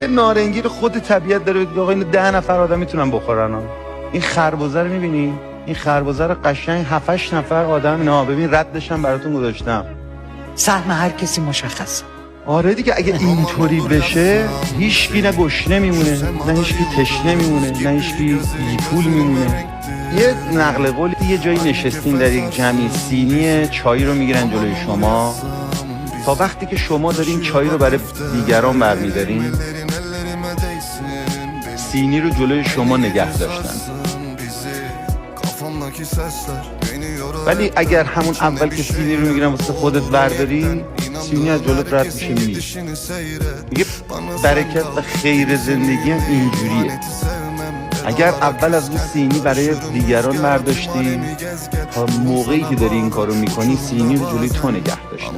نارنگی رو خود طبیعت داره بگه آقا اینو 10 نفر آدم میتونن بخورن ها. این خربزه رو میبینی؟ این خربزه رو قشنگ 7-8 نفر آدم اینا ببین ردش هم براتون گذاشتم. سهم هر کسی مشخصه. آره دیگه اگه اینطوری بشه هیچکی نه گشنه میمونه نه هیچکی تشنه میمونه نه هیچکی بیپول میمونه. یه نقل قول یه جایی نشستین در یک جمعی سینی چای رو میگیرن جلوی شما تا وقتی که شما دارین چای رو برای دیگران برمیدارین سینی رو جلوی شما نگه داشتن. ولی اگر همون اول که سینی رو میگیرن واسه خودت برداری سینی از جلوت رد میشه میره. میگه برکت و خیر زندگی هم اینجوریه. اگر اول از اون سینی برای دیگران برداشتی تا موقعی که داری این کارو میکنی سینی رو جلوی تو نگه داشتی.